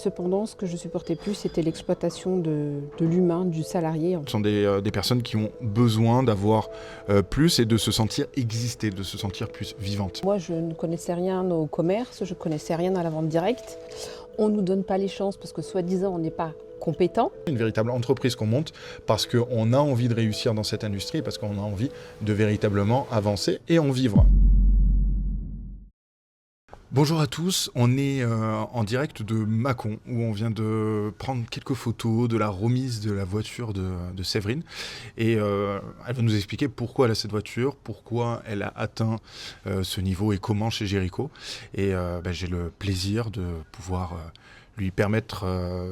Cependant, ce que je supportais plus, c'était l'exploitation de l'humain, du salarié. Ce sont des personnes qui ont besoin d'avoir plus et de se sentir exister, de se sentir plus vivantes. Moi, je ne connaissais rien au commerce, je ne connaissais rien à la vente directe. On ne nous donne pas les chances parce que soi-disant, on n'est pas compétent. Une véritable entreprise qu'on monte parce qu'on a envie de réussir dans cette industrie, parce qu'on a envie de véritablement avancer et en vivre. Bonjour à tous, on est en direct de Mâcon où on vient de prendre quelques photos de la remise de la voiture de Séverine et elle va nous expliquer pourquoi elle a cette voiture, pourquoi elle a atteint ce niveau et comment chez Jericho. Et j'ai le plaisir de pouvoir lui permettre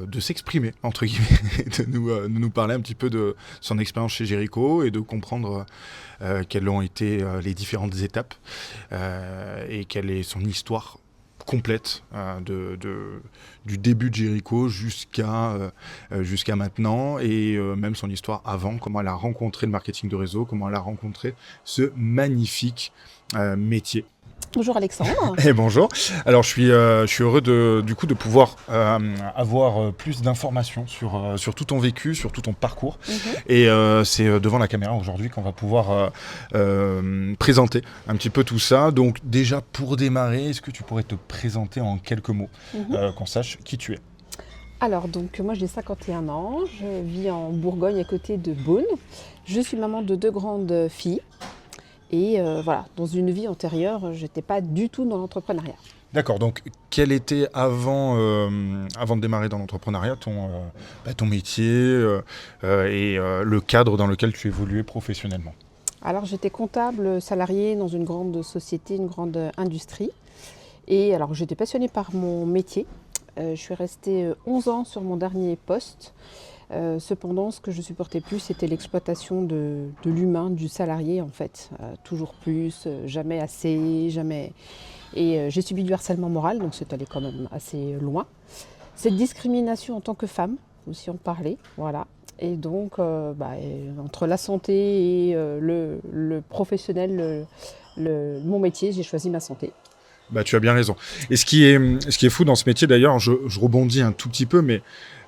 de s'exprimer, entre guillemets, de nous parler un petit peu de son expérience chez Jericho et de comprendre quelles ont été les différentes étapes et quelle est son histoire complète du début de Jericho jusqu'à maintenant et même son histoire avant, comment elle a rencontré le marketing de réseau, comment elle a rencontré ce magnifique métier. Bonjour Alexandre. Et bonjour. Alors je suis heureux de pouvoir avoir plus d'informations sur tout ton vécu, sur tout ton parcours. Et c'est devant la caméra aujourd'hui qu'on va pouvoir présenter un petit peu tout ça. Donc déjà pour démarrer, est-ce que tu pourrais te présenter en quelques mots, qu'on sache qui tu es? Alors, donc, moi j'ai 51 ans, je vis en Bourgogne à côté de Beaune. Je suis maman de 2 grandes filles. Et voilà, dans une vie antérieure, je n'étais pas du tout dans l'entrepreneuriat. D'accord, donc quel était avant de démarrer dans l'entrepreneuriat ton métier et le cadre dans lequel tu évoluais professionnellement? Alors j'étais comptable salariée dans une grande société, une grande industrie. Et alors j'étais passionnée par mon métier. Je suis restée 11 ans sur mon dernier poste. Cependant, ce que je supportais plus, c'était l'exploitation de l'humain, du salarié en fait. Toujours plus, jamais assez, jamais. Et j'ai subi du harcèlement moral, donc c'est allé quand même assez loin. Cette discrimination en tant que femme, faut aussi en parler, voilà. Et donc, entre la santé et le professionnel, mon métier, j'ai choisi ma santé. Bah, tu as bien raison. Et ce qui est fou dans ce métier, d'ailleurs, je rebondis un tout petit peu, mais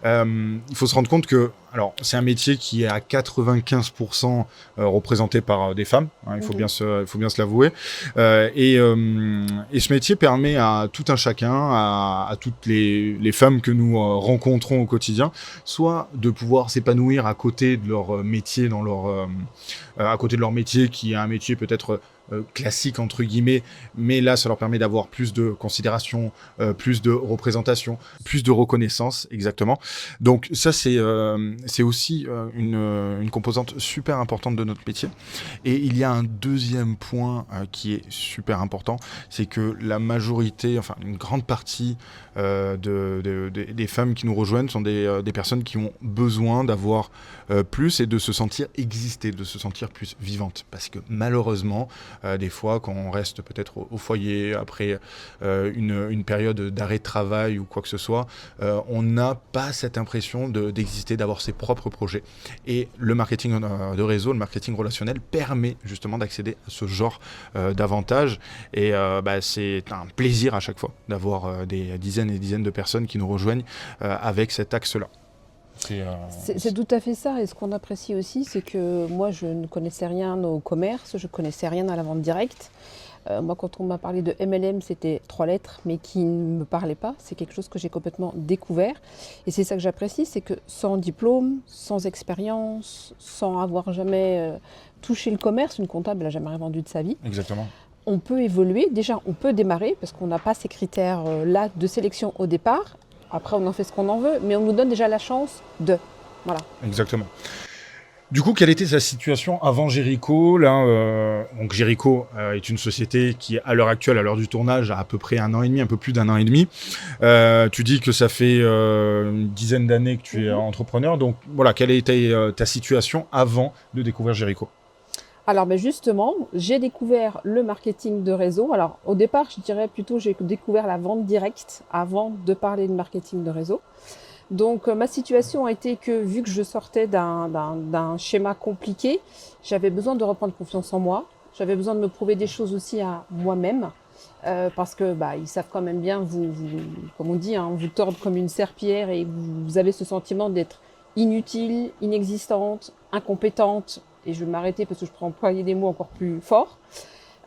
il faut se rendre compte que, alors, c'est un métier qui est à 95% représenté par des femmes, hein, il faut bien se l'avouer. Et ce métier permet à tout un chacun, à toutes les femmes que nous rencontrons au quotidien, soit de pouvoir s'épanouir à côté de leur métier, à côté de leur métier, qui est un métier peut-être classique entre guillemets, mais là ça leur permet d'avoir plus de considération, plus de représentation, plus de reconnaissance, exactement. Donc ça c'est aussi une composante super importante de notre métier. Et il y a un deuxième point qui est super important, c'est que la majorité, enfin une grande partie des femmes qui nous rejoignent sont des personnes qui ont besoin d'avoir plus et de se sentir exister, de se sentir plus vivantes, parce que malheureusement des fois, quand on reste peut-être au foyer après une période d'arrêt de travail ou quoi que ce soit, on n'a pas cette impression d'exister, d'avoir ses propres projets. Et le marketing de réseau, le marketing relationnel permet justement d'accéder à ce genre d'avantages. Et c'est un plaisir à chaque fois d'avoir des dizaines et dizaines de personnes qui nous rejoignent avec cet axe-là. C'est tout à fait ça, et ce qu'on apprécie aussi, c'est que moi je ne connaissais rien au commerce, je ne connaissais rien à la vente directe. Moi quand on m'a parlé de MLM, c'était 3 lettres, mais qui ne me parlaient pas, c'est quelque chose que j'ai complètement découvert. Et c'est ça que j'apprécie, c'est que sans diplôme, sans expérience, sans avoir jamais touché le commerce, une comptable n'a jamais rien vendu de sa vie. Exactement. On peut évoluer, déjà on peut démarrer, parce qu'on n'a pas ces critères-là de sélection au départ. Après, on en fait ce qu'on en veut, mais on nous donne déjà la chance de. Voilà. Exactement. Du coup, quelle était sa situation avant Jericho? Là, donc Jericho est une société qui, à l'heure actuelle, à l'heure du tournage, a à peu près 1 an et demi, un peu plus d'1 an et demi. Tu dis que ça fait une dizaine d'années que tu es entrepreneur. Donc voilà, quelle était ta situation avant de découvrir Jericho? Alors justement, j'ai découvert le marketing de réseau. Alors au départ, je dirais plutôt j'ai découvert la vente directe avant de parler de marketing de réseau. Donc ma situation a été que vu que je sortais d'un schéma compliqué, j'avais besoin de reprendre confiance en moi. J'avais besoin de me prouver des choses aussi à moi-même. parce que ils savent quand même bien comme on dit, hein, vous tordre comme une serpillière et vous avez ce sentiment d'être inutile, inexistante, incompétente. Et je vais m'arrêter parce que je pourrais employer des mots encore plus forts.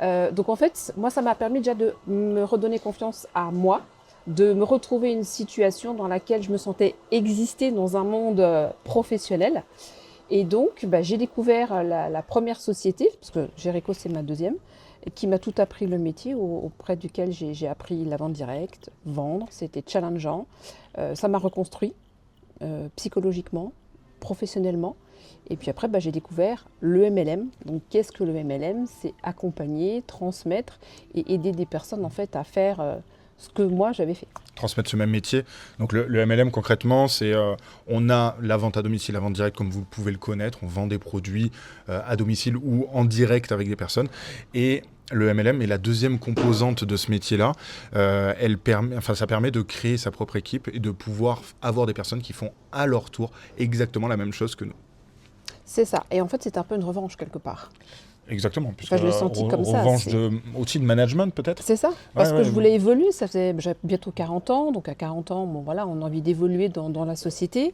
Donc en fait, moi, ça m'a permis déjà de me redonner confiance à moi, de me retrouver une situation dans laquelle je me sentais exister dans un monde professionnel. Et donc, j'ai découvert la première société, parce que Jericho, c'est ma deuxième, qui m'a tout appris le métier, auprès duquel j'ai appris la vente directe, vendre, c'était challengeant. Ça m'a reconstruit psychologiquement, professionnellement. Et puis après, j'ai découvert le MLM. Donc, qu'est-ce que le MLM? C'est accompagner, transmettre et aider des personnes en fait à faire ce que moi j'avais fait. Transmettre ce même métier. Donc le MLM concrètement, c'est on a la vente à domicile, la vente directe comme vous pouvez le connaître. On vend des produits à domicile ou en direct avec des personnes. Et le MLM est la deuxième composante de ce métier-là. Ça permet de créer sa propre équipe et de pouvoir avoir des personnes qui font à leur tour exactement la même chose que nous. C'est ça. Et en fait, c'est un peu une revanche quelque part. Exactement. Enfin, je l'ai senti comme ça. Revanche aussi de management peut-être. C'est ça. Parce que je voulais évoluer. Ça faisait bientôt 40 ans. Donc à 40 ans, on a envie d'évoluer dans la société.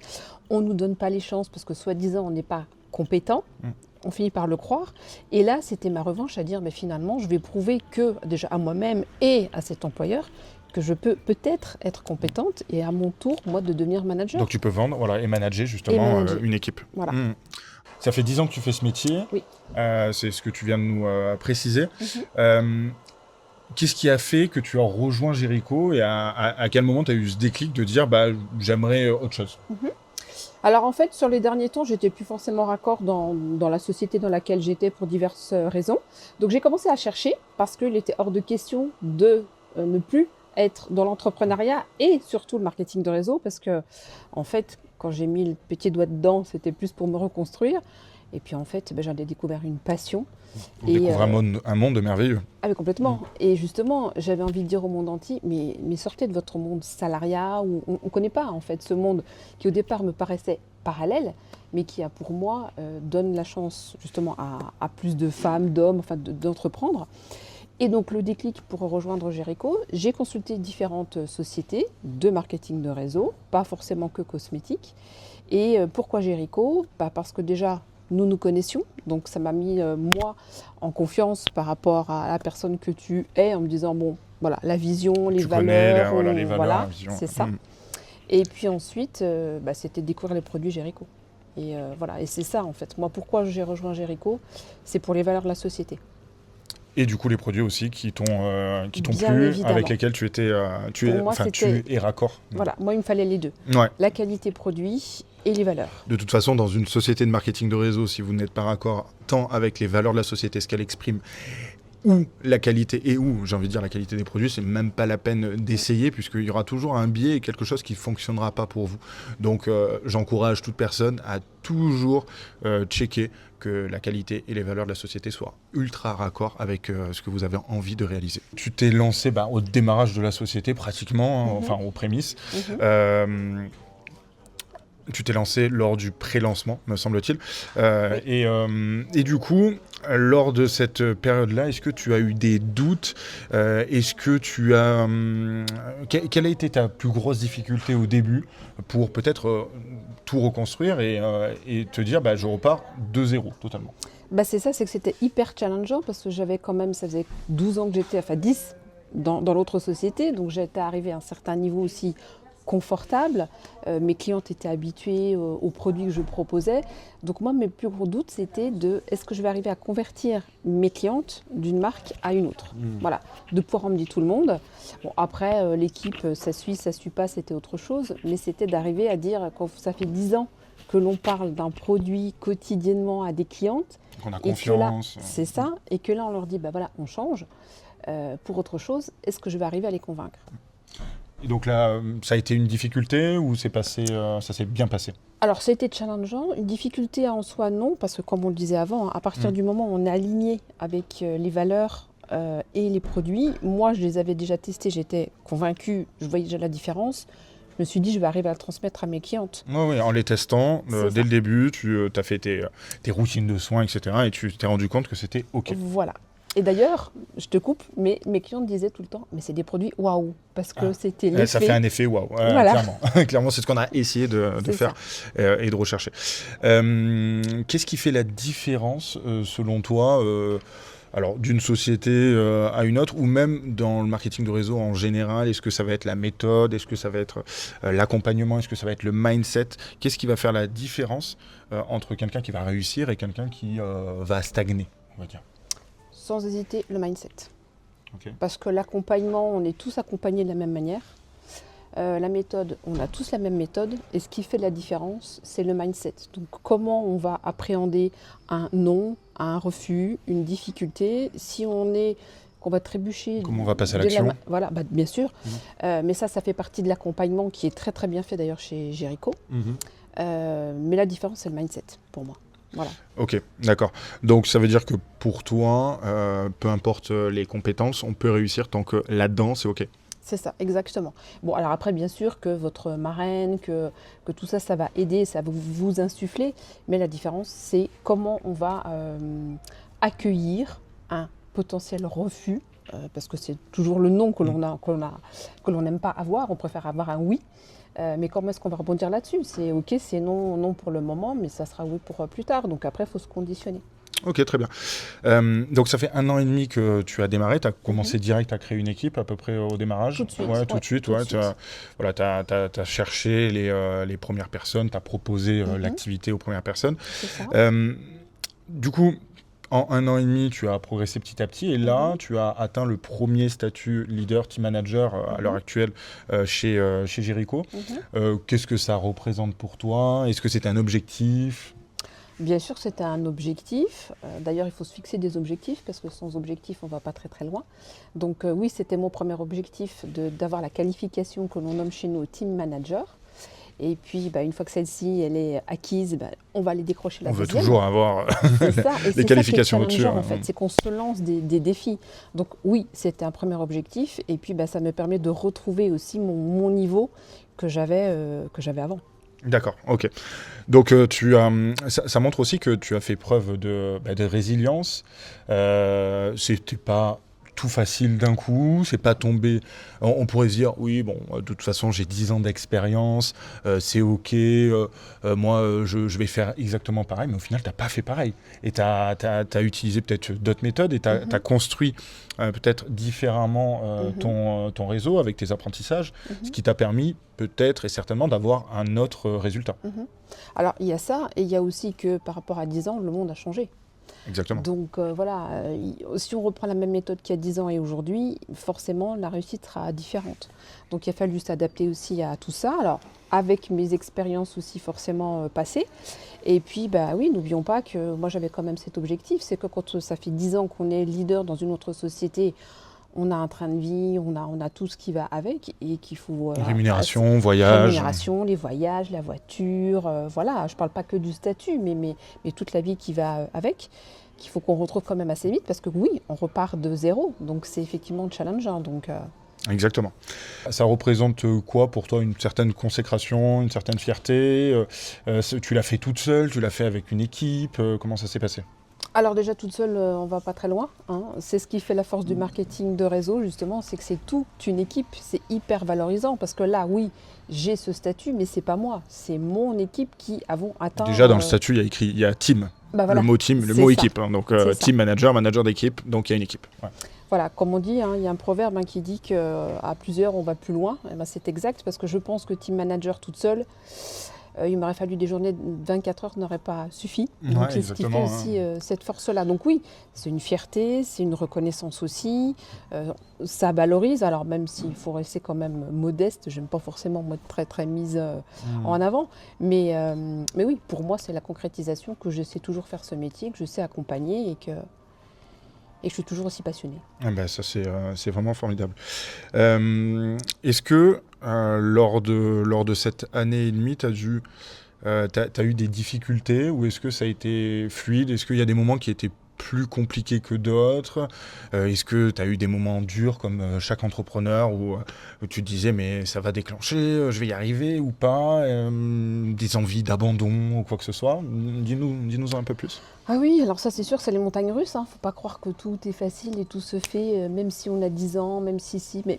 On ne nous donne pas les chances parce que soi-disant, on n'est pas compétent. On finit par le croire. Et là, c'était ma revanche à dire, finalement, je vais prouver que, déjà à moi-même et à cet employeur, que je peux peut-être être compétente et à mon tour, moi, de devenir manager. Donc tu peux vendre et manager justement une équipe. Voilà. Ça fait 10 ans que tu fais ce métier. Oui. C'est ce que tu viens de nous préciser. Qu'est-ce qui a fait que tu as rejoint Jericho et à quel moment tu as eu ce déclic de dire j'aimerais autre chose? Alors en fait, sur les derniers temps, j'étais plus forcément raccord dans la société dans laquelle j'étais pour diverses raisons. Donc j'ai commencé à chercher parce qu'il était hors de question de ne plus être dans l'entrepreneuriat et surtout le marketing de réseau parce que en fait, quand j'ai mis le petit doigt dedans, c'était plus pour me reconstruire. Et puis en fait, j'en ai découvert une passion. Vous découvrez un monde merveilleux. Ah mais complètement. Et justement, j'avais envie de dire au monde entier, mais sortez de votre monde salariat où on ne connaît pas en fait ce monde qui au départ me paraissait parallèle, mais qui a pour moi donne la chance justement à plus de femmes, d'hommes, d'entreprendre. Et donc le déclic pour rejoindre Jericho, j'ai consulté différentes sociétés de marketing de réseau, pas forcément que cosmétiques. Et pourquoi Jericho? Parce que déjà, nous connaissions, donc ça m'a mis moi en confiance par rapport à la personne que tu es, en me disant la vision, les valeurs, la vision. C'est ça. Et puis ensuite, c'était découvrir les produits Jericho. Et et c'est ça en fait. Moi, pourquoi j'ai rejoint Jericho? C'est pour les valeurs de la société. Et du coup, les produits aussi qui t'ont Bien plu, évidemment. avec lesquels tu es raccord. Voilà, moi, il me fallait les deux. Ouais. La qualité produit et les valeurs. De toute façon, dans une société de marketing de réseau, si vous n'êtes pas raccord tant avec les valeurs de la société, ce qu'elle exprime, ou la qualité, j'ai envie de dire la qualité des produits, c'est même pas la peine d'essayer, puisqu'il y aura toujours un biais et quelque chose qui ne fonctionnera pas pour vous. Donc j'encourage toute personne à toujours checker que la qualité et les valeurs de la société soient ultra raccord avec ce que vous avez envie de réaliser. Tu t'es lancé au démarrage de la société pratiquement, aux prémices. Tu t'es lancé lors du pré-lancement, me semble-t-il. Et du coup, lors de cette période-là, est-ce que tu as eu des doutes? Est-ce que tu as... quelle a été ta plus grosse difficulté au début pour peut-être tout reconstruire et te dire je repars de zéro totalement? C'est ça, c'est que c'était hyper challengeant parce que j'avais quand même, ça faisait 12 ans que j'étais, 10 dans l'autre société, donc j'étais arrivée à un certain niveau aussi confortable. Mes clientes étaient habituées aux produits que je proposais. Donc moi, mes plus gros doutes, c'était est-ce que je vais arriver à convertir mes clientes d'une marque à une autre? Voilà, de pouvoir emmener tout le monde. Bon, après, l'équipe, ça suit pas, c'était autre chose. Mais c'était d'arriver à dire, quand ça fait 10 ans que l'on parle d'un produit quotidiennement à des clientes. On a confiance. C'est ça. Et que là, on leur dit, on change pour autre chose. Est-ce que je vais arriver à les convaincre? Et donc là, ça a été une difficulté ou ça s'est bien passé? Alors, ça a été challengeant. Une difficulté en soi, non, parce que comme on le disait avant, à partir du moment où on est aligné avec les valeurs et les produits, moi, je les avais déjà testés, j'étais convaincue, je voyais déjà la différence. Je me suis dit, je vais arriver à le transmettre à mes clientes. Oui, en les testant, dès le début, tu as fait tes routines de soins, etc. Et tu t'es rendu compte que c'était OK. Voilà. Et d'ailleurs, je te coupe, mais mes clients me disaient tout le temps, mais c'est des produits waouh, parce que c'était l'effet. Ça fait un effet waouh, Voilà. clairement. Clairement, c'est ce qu'on a essayé de faire et de rechercher. Qu'est-ce qui fait la différence, selon toi, alors d'une société à une autre, ou même dans le marketing de réseau en général? Est-ce que ça va être la méthode? Est-ce que ça va être l'accompagnement? Est-ce que ça va être le mindset? Qu'est-ce qui va faire la différence entre quelqu'un qui va réussir et quelqu'un qui va stagner, on va dire? Sans hésiter, le mindset. Okay. Parce que l'accompagnement, on est tous accompagnés de la même manière. La méthode, on a tous la même méthode. Et ce qui fait la différence, c'est le mindset. Donc comment on va appréhender un non, un refus, une difficulté. Si on est... qu'on va trébucher... Comment on va passer à l'action? Voilà, bien sûr. Mais ça fait partie de l'accompagnement qui est très très bien fait d'ailleurs chez Jericho. Mais la différence, c'est le mindset pour moi. Voilà. Ok, d'accord. Donc ça veut dire que pour toi, peu importe les compétences, on peut réussir tant que là-dedans, c'est ok. C'est ça, exactement. Bon, alors après, bien sûr que votre marraine, que tout ça, ça va aider, ça va vous insuffler. Mais la différence, c'est comment on va accueillir un potentiel refus, parce que c'est toujours le non que l'on n'aime pas avoir. On préfère avoir un oui. Mais comment est-ce qu'on va rebondir là-dessus? C'est ok, c'est non pour le moment, mais ça sera oui pour plus tard. Donc après, il faut se conditionner. Ok, très bien. Donc ça fait 1 an et demi que tu as démarré, tu as commencé direct à créer une équipe à peu près au démarrage? Tout de suite. Ouais, tout de suite. Tu as cherché les premières personnes, tu as proposé l'activité aux premières personnes. C'est ça. Du coup, en 1 an et demi, tu as progressé petit à petit et là, tu as atteint le premier statut leader team manager à l'heure actuelle chez Jericho. Qu'est-ce que ça représente pour toi? Est-ce que c'est un objectif? Bien sûr, c'était un objectif. D'ailleurs, il faut se fixer des objectifs parce que sans objectif, on ne va pas très très loin. Donc oui, c'était mon premier objectif d'avoir la qualification que l'on nomme chez nous team manager. Et puis, une fois que celle-ci elle est acquise, on va aller décrocher la deuxième. On veut toujours avoir des qualifications au-dessus. En fait, c'est qu'on se lance des défis. Donc oui, c'était un premier objectif. Et puis, ça me permet de retrouver aussi mon niveau que j'avais avant. D'accord, ok. Donc ça montre aussi que tu as fait preuve de résilience. C'était pas tout facile d'un coup, c'est pas tombé. On pourrait se dire, oui, bon, de toute façon, j'ai 10 ans d'expérience, c'est ok, moi, je vais faire exactement pareil, mais au final, tu n'as pas fait pareil. Et tu as utilisé peut-être d'autres méthodes et tu as construit peut-être différemment ton réseau avec tes apprentissages, ce qui t'a permis peut-être et certainement d'avoir un autre résultat. Alors, il y a ça, et il y a aussi que par rapport à 10 ans, le monde a changé. Exactement. Donc si on reprend la même méthode qu'il y a 10 ans et aujourd'hui, forcément la réussite sera différente. Donc il a fallu s'adapter aussi à tout ça. Alors avec mes expériences aussi forcément passées. Et puis oui, n'oublions pas que moi j'avais quand même cet objectif, c'est que quand ça fait 10 ans qu'on est leader dans une autre société, on a un train de vie, on a tout ce qui va avec et qu'il faut... rémunération, voyage. Rémunération, les voyages, la voiture, voilà. Je ne parle pas que du statut, mais toute la vie qui va avec, qu'il faut qu'on retrouve quand même assez vite parce que oui, on repart de zéro. Donc c'est effectivement challengeant. Exactement. Ça représente quoi pour toi? Une certaine consécration, une certaine fierté? Tu l'as fait toute seule? Tu l'as fait avec une équipe? Comment ça s'est passé? Alors déjà toute seule, on ne va pas très loin. C'est ce qui fait la force du marketing de réseau, justement, c'est que c'est toute une équipe. C'est hyper valorisant parce que là, oui, j'ai ce statut, mais c'est pas moi. C'est mon équipe qui avons atteint... Déjà, dans le statut, il y a team. Voilà. Le mot team, le mot équipe. Donc team manager, manager d'équipe, donc il y a une équipe. Ouais. Voilà, comme on dit, il y a un proverbe qui dit qu'à plusieurs, on va plus loin. C'est exact parce que je pense que team manager toute seule, il m'aurait fallu des journées de 24 heures, n'aurait pas suffi. Donc c'est ce qui fait aussi cette force-là. Donc oui, c'est une fierté, c'est une reconnaissance aussi. Ça valorise, alors même s'il faut rester quand même modeste, j'aime pas forcément être très très mise en avant. Mais oui, pour moi, c'est la concrétisation que je sais toujours faire ce métier, que je sais accompagner et que je suis toujours aussi passionnée. Ça, c'est vraiment formidable. Est-ce que lors de cette année et demie, tu as eu des difficultés ou est-ce que ça a été fluide? Est-ce qu'il y a des moments qui étaient plus compliqués que d'autres? Est-ce que tu as eu des moments durs comme chaque entrepreneur où tu te disais mais ça va déclencher, je vais y arriver ou pas? Des envies d'abandon ou quoi que ce soit? Dis-nous un peu plus. Ah oui, alors ça c'est sûr, c'est les montagnes russes, hein. Faut pas croire que tout est facile et tout se fait, même si on a 10 ans, même si, mais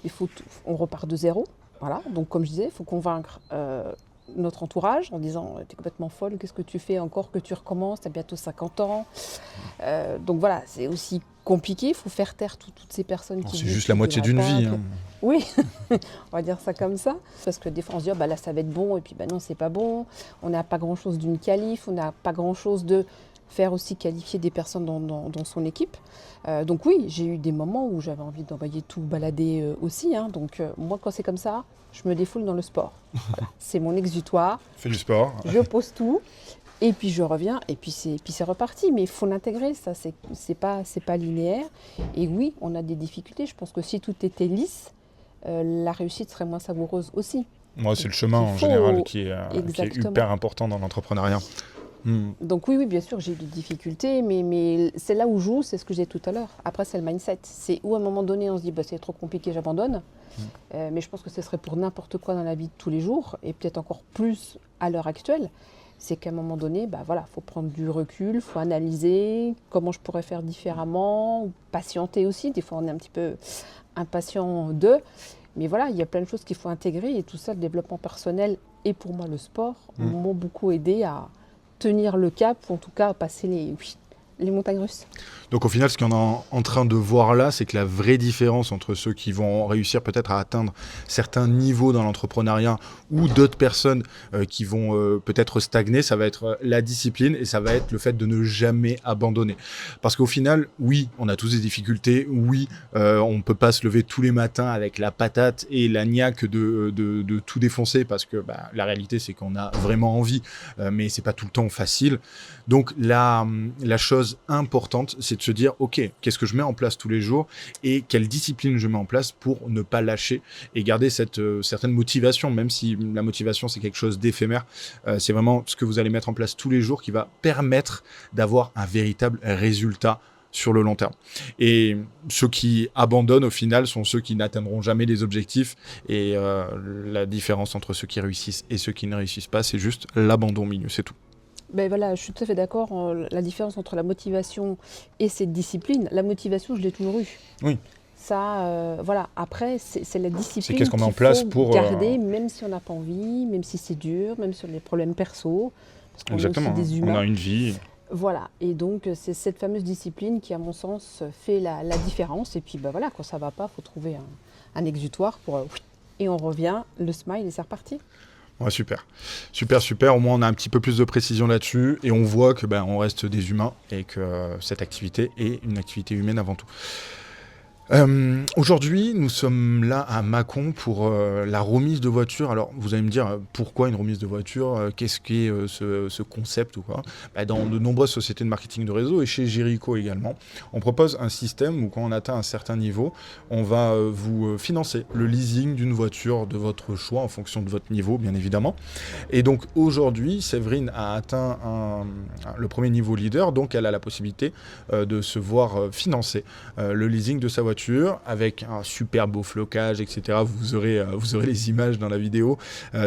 on repart de zéro. Voilà, donc comme je disais, il faut convaincre notre entourage en disant t'es complètement folle, qu'est-ce que tu fais encore, que tu recommences, t'as bientôt 50 ans. Donc voilà, c'est aussi compliqué, il faut faire taire toutes ces personnes qui C'est disent juste la tu moitié devrais d'une pas, vie. que- Hein. Oui, on va dire ça comme ça. Parce que des fois on se dit, oh, bah là ça va être bon, et puis bah non, c'est pas bon. On n'a pas grand-chose d'une qualif, on n'a pas grand-chose de faire aussi qualifier des personnes dans son équipe. Donc oui, j'ai eu des moments où j'avais envie d'envoyer tout balader aussi. Hein. Donc moi, quand c'est comme ça, je me défoule dans le sport. Voilà. C'est mon exutoire, Fais du sport. je pose tout, et puis je reviens, et puis c'est reparti. Mais il faut l'intégrer, ça, c'est pas linéaire. Et oui, on a des difficultés. Je pense que si tout était lisse, la réussite serait moins savoureuse aussi. Moi, c'est le chemin en Il faut- général qui est Exactement. hyper important dans l'entrepreneuriat. Donc oui, bien sûr, j'ai eu des difficultés, mais c'est là où joue, c'est ce que j'ai dit tout à l'heure. Après, c'est le mindset. C'est où à un moment donné, on se dit, bah, c'est trop compliqué, j'abandonne. Mais je pense que ce serait pour n'importe quoi dans la vie de tous les jours, et peut-être encore plus à l'heure actuelle. C'est qu'à un moment donné, bah, voilà, faut prendre du recul, il faut analyser comment je pourrais faire différemment, ou patienter aussi. Des fois, on est un petit peu impatient d'eux. Mais voilà, il y a plein de choses qu'il faut intégrer, et tout ça, le développement personnel et pour moi le sport m'ont beaucoup aidé à tenir le cap, ou en tout cas à passer les montagnes russes. Donc au final, ce qu'on est en train de voir là, c'est que la vraie différence entre ceux qui vont réussir peut-être à atteindre certains niveaux dans l'entrepreneuriat ou d'autres personnes qui vont peut-être stagner, ça va être la discipline et ça va être le fait de ne jamais abandonner. Parce qu'au final, oui, on a tous des difficultés, oui, on ne peut pas se lever tous les matins avec la patate et la niaque de tout défoncer parce que la réalité, c'est qu'on a vraiment envie, mais c'est pas tout le temps facile. Donc la chose importante, c'est de se dire, ok, qu'est-ce que je mets en place tous les jours et quelle discipline je mets en place pour ne pas lâcher et garder cette certaine motivation, même si la motivation c'est quelque chose d'éphémère. C'est vraiment ce que vous allez mettre en place tous les jours qui va permettre d'avoir un véritable résultat sur le long terme. Et ceux qui abandonnent au final sont ceux qui n'atteindront jamais les objectifs et la différence entre ceux qui réussissent et ceux qui ne réussissent pas, c'est juste l'abandon au milieu, c'est tout. Ben voilà, je suis tout à fait d'accord. La différence entre la motivation et cette discipline, la motivation, je l'ai toujours eue. Oui. Ça, voilà. Après, c'est la discipline C'est qu'est-ce qu'on met en qu'il place faut pour garder, même si on n'a pas envie, même si c'est dur, même sur les problèmes perso, parce qu'on est Exactement, aussi des on humains. a une vie. Voilà. Et donc, c'est cette fameuse discipline qui, à mon sens, fait la différence. Et puis, voilà, quand ça va pas, il faut trouver un exutoire pour... et on revient, le smile, et c'est reparti. Ouais, super. Au moins, on a un petit peu plus de précision là-dessus et on voit que on reste des humains et que cette activité est une activité humaine avant tout. Aujourd'hui, nous sommes là à Mâcon pour la remise de voiture. Alors, vous allez me dire, pourquoi une remise de voiture? Qu'est-ce qu'est ce concept ou quoi? Dans de nombreuses sociétés de marketing de réseau et chez Jericho également, on propose un système où quand on atteint un certain niveau, on va vous financer le leasing d'une voiture de votre choix en fonction de votre niveau, bien évidemment. Et donc, aujourd'hui, Séverine a atteint le premier niveau leader, donc elle a la possibilité de se voir financer le leasing de sa voiture avec un super beau flocage, etc. Vous aurez les images dans la vidéo.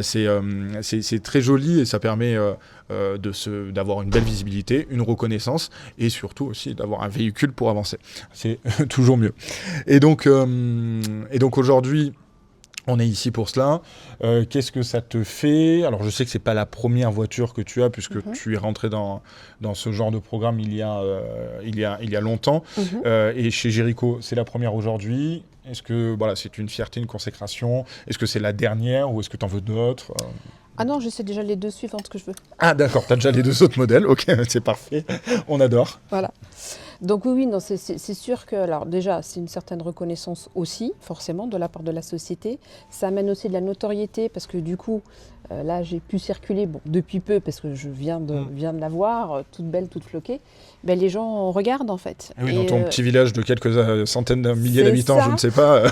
C'est très joli et ça permet d'avoir une belle visibilité, une reconnaissance et surtout aussi d'avoir un véhicule pour avancer. C'est toujours mieux. Et donc aujourd'hui, on est ici pour cela. Qu'est-ce que ça te fait? Alors, je sais que c'est pas la première voiture que tu as, puisque tu es rentré dans ce genre de programme il y a longtemps. Et chez Jericho, c'est la première aujourd'hui. Est-ce que c'est une fierté, une consécration? Est-ce que c'est la dernière ou est-ce que tu en veux d'autres? Ah non, je sais déjà les deux suivantes que je veux. Ah d'accord, tu as déjà les deux autres modèles. Ok, c'est parfait. On adore. Voilà. Donc oui, non, c'est sûr que, alors déjà, c'est une certaine reconnaissance aussi, forcément, de la part de la société. Ça amène aussi de la notoriété, parce que du coup, Là, j'ai pu circuler, bon, depuis peu, parce que je viens de la voir, toute belle, toute floquée. Ben, les gens regardent, en fait. Oui, dans ton petit village de quelques centaines de milliers c'est d'habitants, je ça. ne sais pas,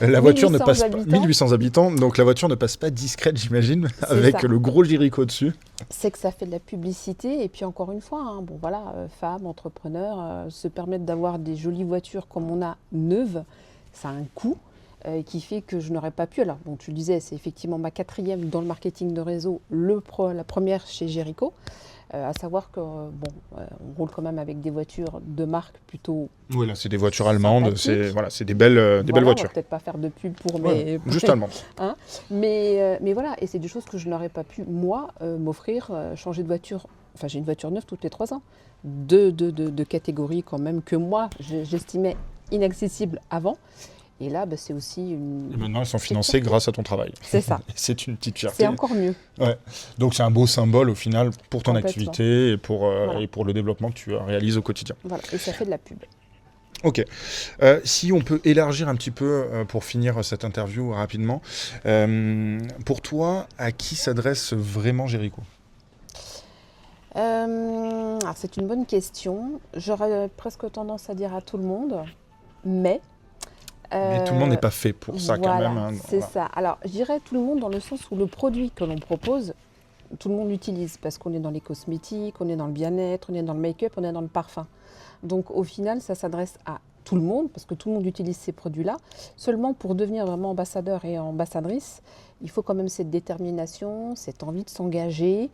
la voiture ne 1800 passe pas... habitants. 1800 habitants, donc la voiture ne passe pas discrète, j'imagine, avec ça. le gros Jéricho dessus. C'est que ça fait de la publicité. Et puis encore une fois, hein, bon voilà, femmes, entrepreneurs, se permettre d'avoir des jolies voitures comme on a neuves, ça a un coût qui fait que je n'aurais pas pu. Alors bon, tu le disais, c'est effectivement ma 4e dans le marketing de réseau, la première chez Jéricho. À savoir que on roule quand même avec des voitures de marque plutôt. Oui, là, c'est des voitures allemandes, sympathiques. c'est des belles On voitures. va peut-être pas faire de pub pour Ouais, mes. juste allemandes. Hein, mais voilà, et c'est des choses que je n'aurais pas pu, moi, m'offrir, changer de voiture. Enfin, j'ai une voiture neuve toutes les 3 ans. De catégories quand même que moi, j'estimais inaccessibles avant. Et là, c'est aussi une. Et maintenant, elles sont financées grâce à ton travail. C'est ça. C'est une petite fierté. C'est encore mieux. Ouais. Donc, c'est un beau symbole au final pour ton Complètement. activité et pour le développement que tu réalises au quotidien. Voilà, et ça fait de la pub. Ok. Si on peut élargir un petit peu pour finir cette interview rapidement, pour toi, à qui s'adresse vraiment Jéricho ? Alors c'est une bonne question. J'aurais presque tendance à dire à tout le monde, mais tout le monde n'est pas fait pour ça voilà, quand même. Hein, c'est ça. Alors je dirais tout le monde dans le sens où le produit que l'on propose, tout le monde l'utilise parce qu'on est dans les cosmétiques, on est dans le bien-être, on est dans le make-up, on est dans le parfum. Donc au final, ça s'adresse à tout le monde parce que tout le monde utilise ces produits-là. Seulement pour devenir vraiment ambassadeur et ambassadrice, il faut quand même cette détermination, cette envie de s'engager,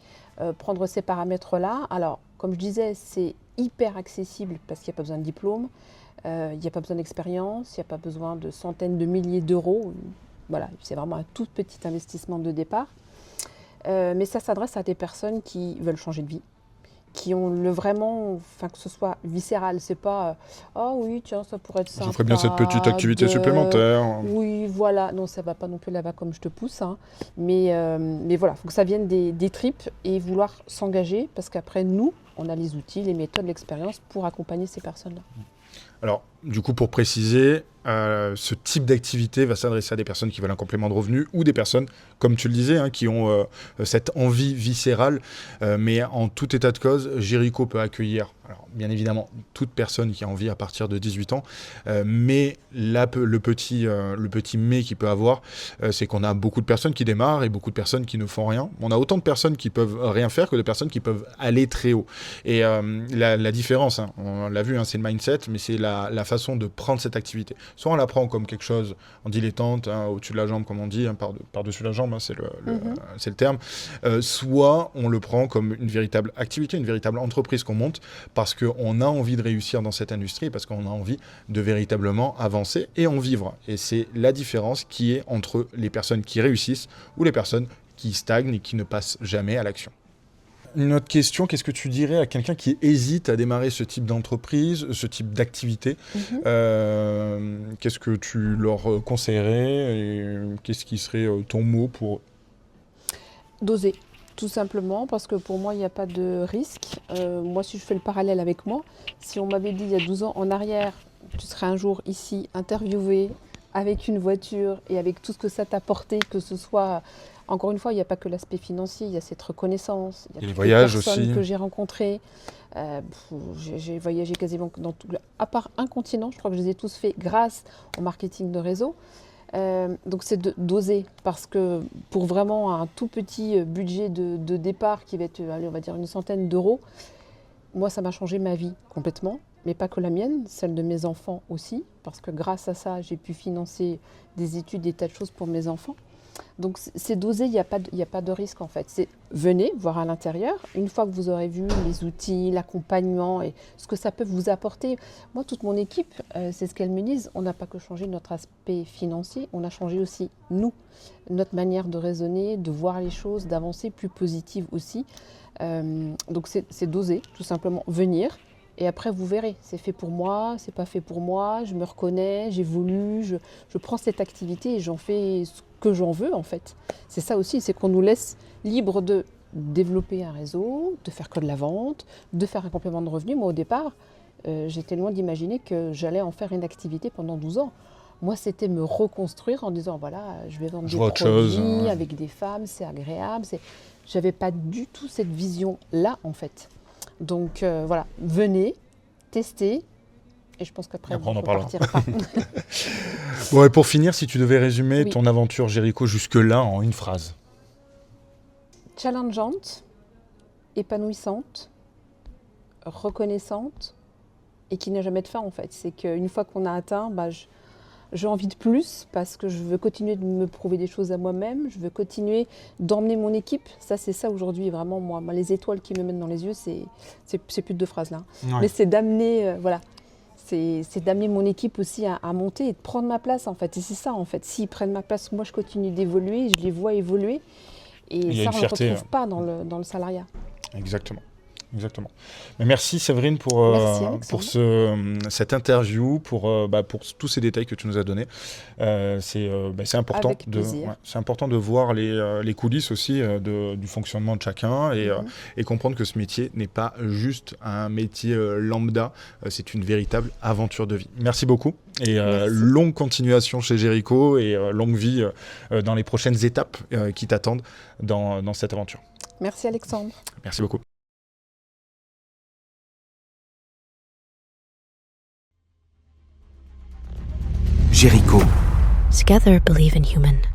prendre ces paramètres-là. Alors, comme je disais, c'est hyper accessible parce qu'il n'y a pas besoin de diplôme, il n'y a pas besoin d'expérience, il n'y a pas besoin de centaines de milliers d'euros. Voilà, c'est vraiment un tout petit investissement de départ. Mais ça s'adresse à des personnes qui veulent changer de vie, qui ont vraiment, enfin que ce soit viscéral, c'est pas ah oui tiens ça pourrait être sympa. Je ferais bien cette petite activité supplémentaire. Oui voilà, non ça va pas non plus là-bas comme je te pousse, hein. Mais voilà, faut que ça vienne des tripes et vouloir s'engager parce qu'après nous, on a les outils, les méthodes, l'expérience pour accompagner ces personnes-là. Alors, du coup, pour préciser, ce type d'activité va s'adresser à des personnes qui veulent un complément de revenus ou des personnes, comme tu le disais, hein, qui ont cette envie viscérale. Mais en tout état de cause, Jéricho peut accueillir, alors, bien évidemment, toute personne qui a envie à partir de 18 ans. Mais là, le petit mais qu'il peut avoir, c'est qu'on a beaucoup de personnes qui démarrent et beaucoup de personnes qui ne font rien. On a autant de personnes qui peuvent rien faire que de personnes qui peuvent aller très haut. Et la différence, hein, on l'a vu, hein, c'est le mindset, mais c'est la façon de prendre cette activité. Soit on la prend comme quelque chose en dilettante, hein, au-dessus de la jambe, comme on dit, hein, par-dessus la jambe, hein, c'est le terme. Soit on le prend comme une véritable activité, une véritable entreprise qu'on monte parce qu'on a envie de réussir dans cette industrie, parce qu'on a envie de véritablement avancer et en vivre. Et c'est la différence qui est entre les personnes qui réussissent ou les personnes qui stagnent et qui ne passent jamais à l'action. Une autre question, qu'est-ce que tu dirais à quelqu'un qui hésite à démarrer ce type d'entreprise, ce type d'activité ? Qu'est-ce que tu leur conseillerais et qu'est-ce qui serait ton mot pour eux ? D'oser, tout simplement, parce que pour moi, il n'y a pas de risque. Moi, si je fais le parallèle avec moi, si on m'avait dit il y a 12 ans en arrière, tu serais un jour ici interviewé avec une voiture et avec tout ce que ça t'a apporté, que ce soit... Encore une fois, il n'y a pas que l'aspect financier, il y a cette reconnaissance, il y a les toutes voyages les personnes aussi que j'ai rencontrées. J'ai voyagé quasiment dans tout, à part un continent, je crois que je les ai tous faits grâce au marketing de réseau. Donc c'est d'oser, parce que pour vraiment un tout petit budget de départ qui va être, allez, on va dire, une centaine d'euros, moi ça m'a changé ma vie complètement, mais pas que la mienne, celle de mes enfants aussi, parce que grâce à ça, j'ai pu financer des études, des tas de choses pour mes enfants. Donc c'est d'oser, il n'y a pas de risque en fait. C'est venez voir à l'intérieur, une fois que vous aurez vu les outils, l'accompagnement et ce que ça peut vous apporter. Moi, toute mon équipe, c'est ce qu'elles me disent, on n'a pas que changé notre aspect financier, on a changé aussi nous, notre manière de raisonner, de voir les choses, d'avancer plus positive aussi. Donc c'est d'oser, tout simplement venir. Et après, vous verrez, c'est fait pour moi, c'est pas fait pour moi, je me reconnais, j'évolue, je prends cette activité et j'en fais ce que j'en veux en fait. C'est ça aussi, c'est qu'on nous laisse libre de développer un réseau, de faire que de la vente, de faire un complément de revenu. Moi au départ, j'étais loin d'imaginer que j'allais en faire une activité pendant 12 ans. Moi, c'était me reconstruire en disant, voilà, je vais vendre Je des vois autre chose, produits hein. avec des femmes, c'est agréable. J'avais pas du tout cette vision-là, en fait. Donc, voilà, venez, testez. Et je pense qu'après, Après, on vous en ne parlera. repartirez pas. Bon, et pour finir, si tu devais résumer Oui. ton aventure Jéricho jusque-là en une phrase. Challengeante, épanouissante, reconnaissante et qui n'a jamais de fin, en fait. C'est qu'une fois qu'on a atteint, j'ai envie de plus parce que je veux continuer de me prouver des choses à moi-même, je veux continuer d'emmener mon équipe. Ça, c'est ça aujourd'hui, vraiment, moi, les étoiles qui me mettent dans les yeux, c'est plus de 2 phrases là. Ouais. Mais c'est d'amener, voilà, c'est d'amener mon équipe aussi à monter et de prendre ma place, en fait. Et c'est ça, en fait. S'ils prennent ma place, moi, je continue d'évoluer, je les vois évoluer. Il y Et a ça, une on ne le fierté, retrouve pas dans le salariat. Exactement. Exactement. Mais merci Séverine Merci, pour Alexandre. cette interview, pour tous ces détails que tu nous as donnés. C'est important, Avec plaisir. c'est important de voir les coulisses aussi du fonctionnement de chacun et comprendre que ce métier n'est pas juste un métier lambda, c'est une véritable aventure de vie. Merci beaucoup et longue continuation chez Jéricho et longue vie dans les prochaines étapes qui t'attendent dans cette aventure. Merci Alexandre. Merci beaucoup. Jéricho. Together believe in human.